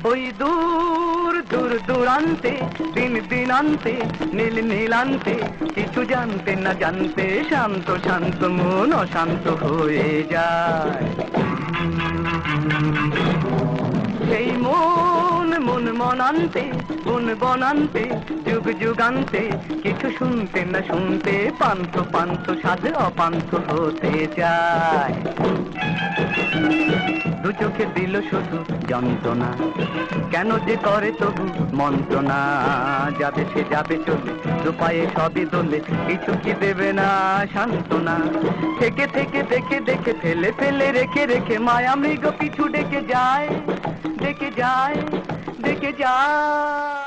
ওই দূর দূর দূরান্তে দিন দিনান্তে নীল নীলান্তে কিছু জানতে না জানতে শান্ত শান্ত মন অশান্ত হয়ে যায়। সেই মন মন মনান্তে বন বনান্তে যুগ যুগান্তে কিছু শুনতে না শুনতে পান্থ পান্থ সাধে অপান্থ হতে চায়। দু চোখে দিল শুধু যন্ত্রণা, কেন যে করে তবু মন্ত্রণা। যাবে সে যাবে চলে, দু পায়ে সবই দোলে, কিছু কি দেবে না সান্ত্বনা। থেকে থেকে দেখে দেখে ফেলে ফেলে রেখে রেখে মায়া মৃগ পিছু ডেকে যায়, ডেকে যায়, ডেকে যায়।